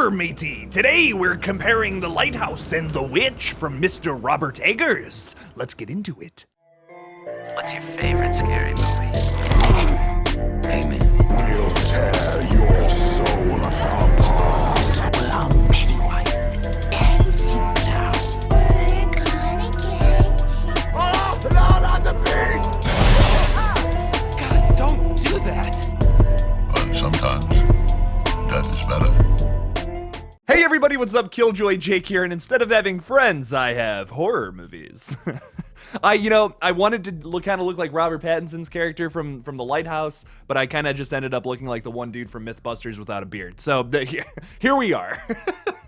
horror, matey! Today we're comparing The Lighthouse and The Witch from Mr. Robert Eggers. Let's get into it. What's your favorite scary movie? Hey, man. We'll tear your soul apart. Well, I'm Pennywise the dancing now. Oh, Lord on the beast! God, don't do that. But sometimes death is better. Hey everybody, what's up? KillJoy Jake here, and instead of having friends, I have horror movies. I wanted to kind of look like Robert Pattinson's character from The Lighthouse, but I kind of just ended up looking like the one dude from Mythbusters without a beard. So here we are.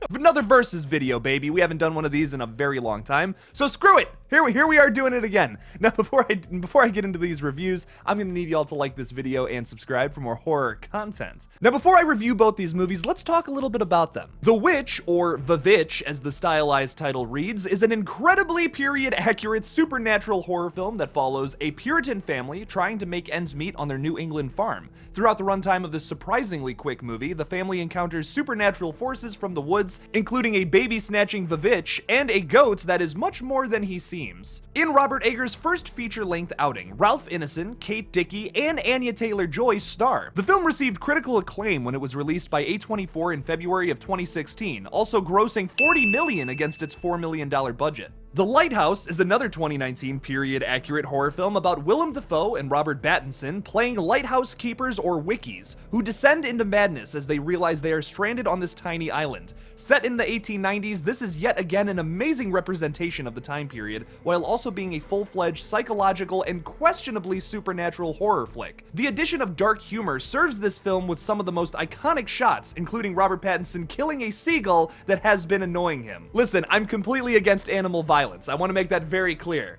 Another versus video, baby. We haven't done one of these in a very long time, so screw it. Here we are doing it again. Now, before I get into these reviews, I'm gonna need y'all to like this video and subscribe for more horror content. Now, before I review both these movies, let's talk a little bit about them. The Witch, or The Vitch, as the stylized title reads, is an incredibly period-accurate supernatural horror film that follows a Puritan family trying to make ends meet on their New England farm. Throughout the runtime of this surprisingly quick movie, the family encounters supernatural forces from the woods, including a baby-snatching The Vitch and a goat that is much more than he seems. In Robert Eggers' first feature-length outing, Ralph Ineson, Kate Dickie, and Anya Taylor-Joy star. The film received critical acclaim when it was released by A24 in February of 2016, also grossing $40 million against its $4 million budget. The Lighthouse is another 2019 period-accurate horror film about Willem Dafoe and Robert Pattinson playing lighthouse keepers or wickies who descend into madness as they realize they are stranded on this tiny island. Set in the 1890s, this is yet again an amazing representation of the time period, while also being a full-fledged psychological and questionably supernatural horror flick. The addition of dark humor serves this film with some of the most iconic shots, including Robert Pattinson killing a seagull that has been annoying him. Listen, I'm completely against animal violence. I want to make that very clear.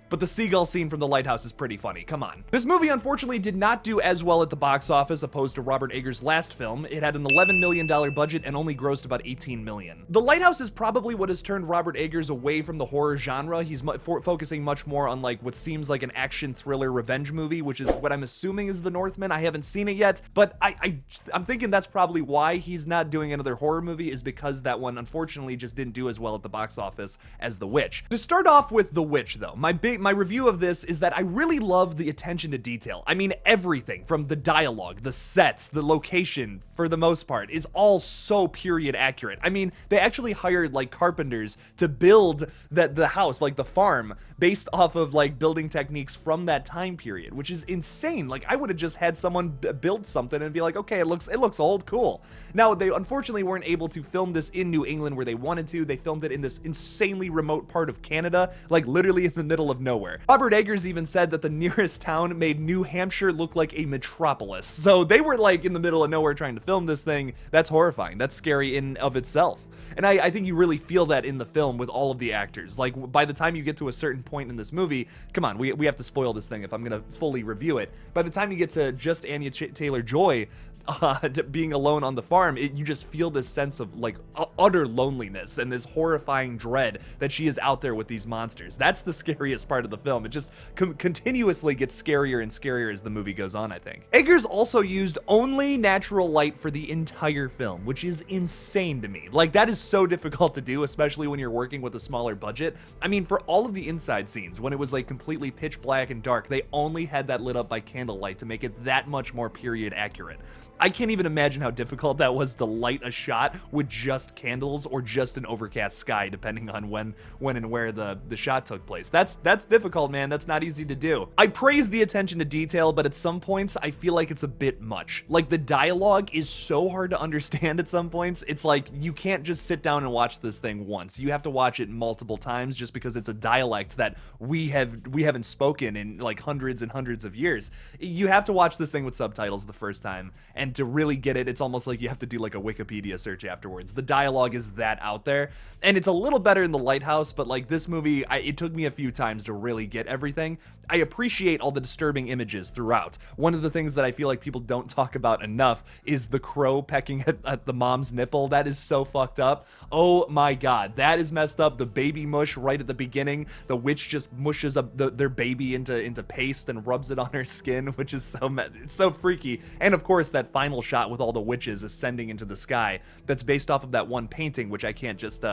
But the seagull scene from The Lighthouse is pretty funny, come on. This movie unfortunately did not do as well at the box office opposed to Robert Eggers' last film. It had an $11 million budget and only grossed about $18 million. The Lighthouse is probably what has turned Robert Eggers away from the horror genre. He's focusing much more on like what seems like an action thriller revenge movie, which is what I'm assuming is The Northman. I haven't seen it yet, but I'm thinking that's probably why he's not doing another horror movie, is because that one unfortunately just didn't do as well at the box office as The Witch. To start off with The Witch though, my review of this is that I really love the attention to detail. I mean, everything from the dialogue, the sets, the location, for the most part, is all so period accurate. I mean, they actually hired like carpenters to build the house, like the farm, based off of like building techniques from that time period, which is insane. Like, I would have just had someone build something and be like, okay, it looks old, cool. Now, they unfortunately weren't able to film this in New England where they wanted to. They filmed it in this insanely remote part of Canada, like literally in the middle of nowhere. Robert Eggers even said that the nearest town made New Hampshire look like a metropolis. So they were like in the middle of nowhere trying to film this thing. That's horrifying. That's scary in of itself. And I think you really feel that in the film with all of the actors. Like, by the time you get to a certain point in this movie, come on, we have to spoil this thing if I'm gonna fully review it. By the time you get to just Anya Taylor-Joy being alone on the farm, you just feel this sense of like utter loneliness and this horrifying dread that she is out there with these monsters. That's the scariest part of the film. It just continuously gets scarier and scarier as the movie goes on, I think. Eggers also used only natural light for the entire film, which is insane to me. Like, that is so difficult to do, especially when you're working with a smaller budget. I mean, for all of the inside scenes, when it was like completely pitch black and dark, they only had that lit up by candlelight to make it that much more period accurate. I can't even imagine how difficult that was to light a shot with just candles or just an overcast sky, depending on when and where the shot took place. That's difficult, man. That's not easy to do. I praise the attention to detail, but at some points, I feel like it's a bit much. Like, the dialogue is so hard to understand at some points. It's like, you can't just sit down and watch this thing once. You have to watch it multiple times just because it's a dialect that we haven't spoken in like hundreds and hundreds of years. You have to watch this thing with subtitles the first time, and to really get it, it's almost like you have to do like a Wikipedia search afterwards. The dialogue is that out there, and it's a little better in The Lighthouse, but like this movie, it took me a few times to really get everything. I appreciate all the disturbing images throughout. One of the things that I feel like people don't talk about enough is the crow pecking at the mom's nipple. That is so fucked up. Oh my god, that is messed up. The baby mush right at the beginning. The witch just mushes up their baby into paste and rubs it on her skin, which is it's so freaky. And of course, that final shot with all the witches ascending into the sky that's based off of that one painting, which I can't just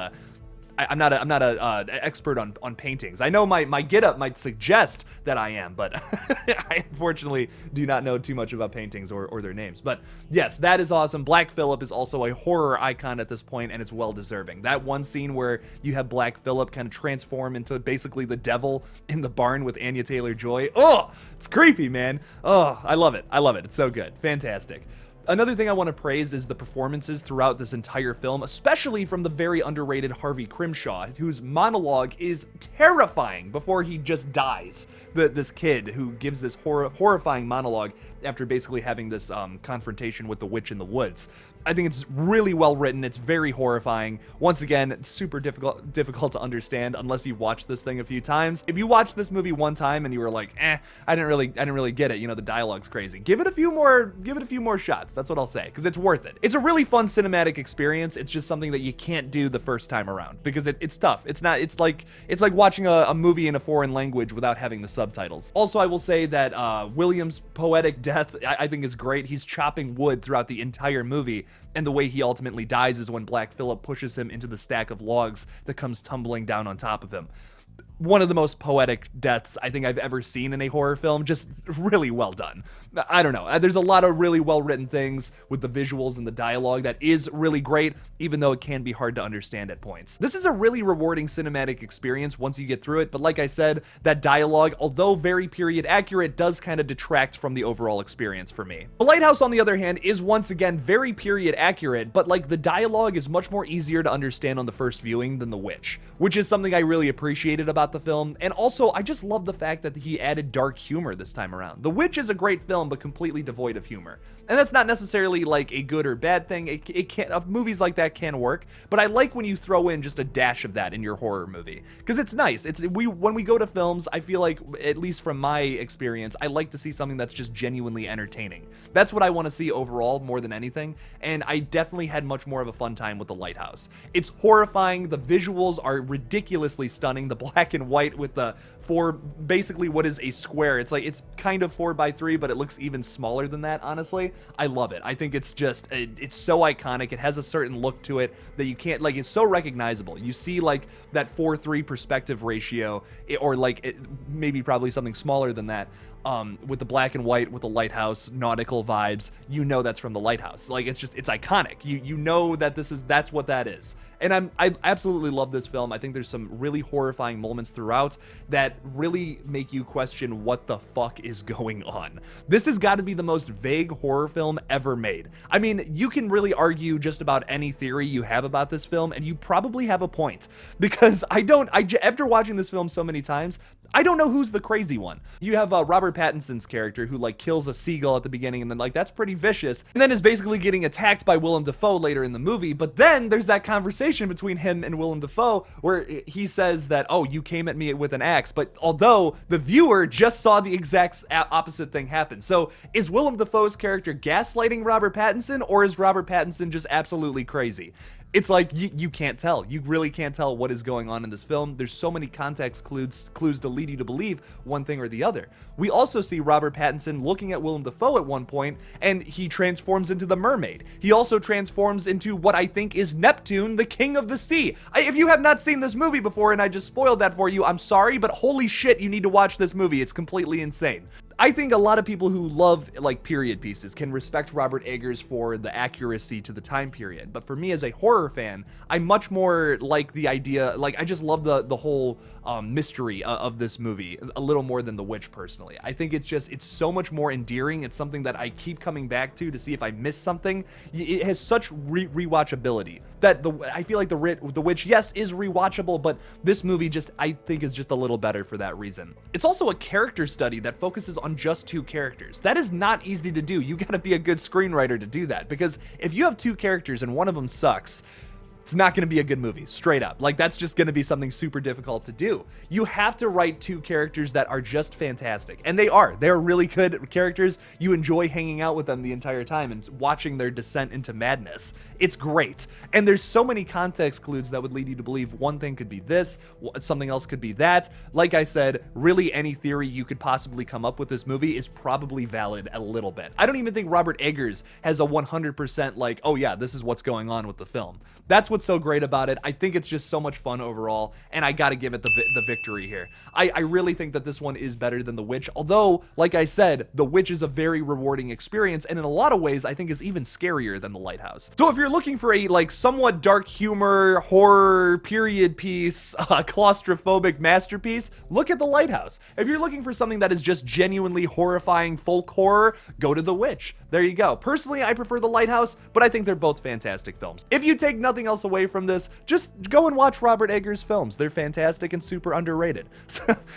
I'm not a expert on paintings. I know my get-up might suggest that I am, but I unfortunately do not know too much about paintings or their names. But yes, that is awesome. Black Phillip is also a horror icon at this point, and it's well deserving. That one scene where you have Black Phillip kind of transform into basically the devil in the barn with Anya Taylor-Joy. Oh, it's creepy, man. Oh, I love it. I love it. It's so good. Fantastic. Another thing I want to praise is the performances throughout this entire film, especially from the very underrated Harvey Crimshaw, whose monologue is terrifying before he just dies. This kid who gives this horrifying monologue after basically having this confrontation with the witch in the woods. I think it's really well written. It's very horrifying. Once again, it's super difficult to understand unless you've watched this thing a few times. If you watched this movie one time and you were like, I didn't really get it. You know, the dialogue's crazy. Give it a few more shots. That's what I'll say, because it's worth it. It's a really fun cinematic experience. It's just something that you can't do the first time around because it's tough. It's like watching a movie in a foreign language without having the subtitles. Also, I will say that William's poetic death, I think, is great. He's chopping wood throughout the entire movie. And the way he ultimately dies is when Black Phillip pushes him into the stack of logs that comes tumbling down on top of him. One of the most poetic deaths I think I've ever seen in a horror film. Just really well done. I don't know. There's a lot of really well-written things with the visuals and the dialogue that is really great, even though it can be hard to understand at points. This is a really rewarding cinematic experience once you get through it, but like I said, that dialogue, although very period accurate, does kind of detract from the overall experience for me. The Lighthouse, on the other hand, is once again very period accurate, but like the dialogue is much more easier to understand on the first viewing than The Witch, which is something I really appreciated about the film. And also, I just love the fact that he added dark humor this time around. The Witch is a great film, but completely devoid of humor. And that's not necessarily like a good or bad thing. It can't, movies like that can work, but I like when you throw in just a dash of that in your horror movie, because it's nice. When we go to films, I feel like, at least from my experience, I like to see something that's just genuinely entertaining. That's what I want to see overall more than anything, and I definitely had much more of a fun time with The Lighthouse. It's horrifying. The visuals are ridiculously stunning. The black and white with the basically what is a square. It's like, it's kind of 4x3, but it looks even smaller than that, honestly. I love it. I think it's just, it's so iconic. It has a certain look to it that you can't, like, it's so recognizable. You see like that 4:3 perspective ratio, or like maybe probably something smaller than that, with the black and white, with the lighthouse nautical vibes. You know that's from The Lighthouse. Like, it's iconic. You know that that's what that is. And I absolutely love this film. I think there's some really horrifying moments throughout that really make you question what the fuck is going on. This has got to be the most vague horror film ever made. I mean, you can really argue just about any theory you have about this film, and you probably have a point, because after watching this film so many times, I don't know who's the crazy one. You have Robert Pattinson's character who like kills a seagull at the beginning, and then like that's pretty vicious, and then is basically getting attacked by Willem Dafoe later in the movie. But then there's that conversation between him and Willem Dafoe where he says that, oh, you came at me with an axe, but although the viewer just saw the exact opposite thing happen. So is Willem Dafoe's character gaslighting Robert Pattinson, or is Robert Pattinson just absolutely crazy? It's like, you can't tell. You really can't tell what is going on in this film. There's so many context clues to lead you to believe one thing or the other. We also see Robert Pattinson looking at Willem Dafoe at one point, and he transforms into the mermaid. He also transforms into what I think is Neptune, the king of the sea. If you have not seen this movie before and I just spoiled that for you, I'm sorry, but holy shit, you need to watch this movie. It's completely insane. I think a lot of people who love like period pieces can respect Robert Eggers for the accuracy to the time period. But for me as a horror fan, I much more like the idea, like I just love the whole mystery of this movie a little more than The Witch personally. I think it's so much more endearing. It's something that I keep coming back to see if I miss something. It has such rewatchability that I feel like The Witch, yes, is rewatchable, but this movie I think is just a little better for that reason. It's also a character study that focuses on just two characters. That is not easy to do. You gotta be a good screenwriter to do that, because if you have two characters and one of them sucks, it's not going to be a good movie, straight up. Like, that's just going to be something super difficult to do. You have to write two characters that are just fantastic, and they are. They're really good characters. You enjoy hanging out with them the entire time and watching their descent into madness. It's great. And there's so many context clues that would lead you to believe one thing could be this, something else could be that. Like I said, really any theory you could possibly come up with this movie is probably valid a little bit. I don't even think Robert Eggers has a 100% like, oh yeah, this is what's going on with the film. That's what's so great about it. I think it's just so much fun overall, and I gotta give it the victory here. I really think that this one is better than The Witch, although, like I said, The Witch is a very rewarding experience, and in a lot of ways, I think is even scarier than The Lighthouse. So if you're looking for a like somewhat dark humor, horror, period piece, claustrophobic masterpiece, look at The Lighthouse. If you're looking for something that is just genuinely horrifying folk horror, go to The Witch. There you go. Personally, I prefer The Lighthouse, but I think they're both fantastic films. If you take nothing else away from this, just go and watch Robert Eggers' films. They're fantastic and super underrated.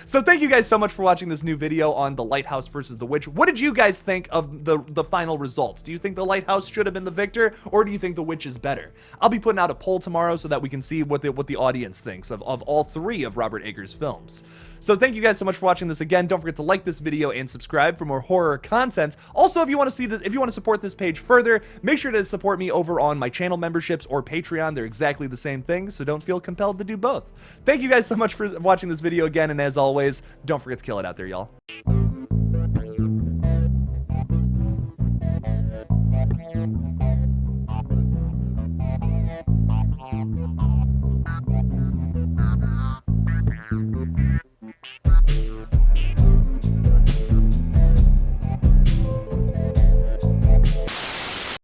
So thank you guys so much for watching this new video on The Lighthouse versus The Witch. What did you guys think of the final results? Do you think The Lighthouse should have been the victor, or do you think The Witch is better? I'll be putting out a poll tomorrow so that we can see what the audience thinks of all three of Robert Eggers' films. So thank you guys so much for watching this again. Don't forget to like this video and subscribe for more horror content. Also, if you want to see this, if you want to support this page further, make sure to support me over on my channel memberships or Patreon. They're exactly the same thing, so don't feel compelled to do both. Thank you guys so much for watching this video again, and as always, don't forget to kill it out there, y'all.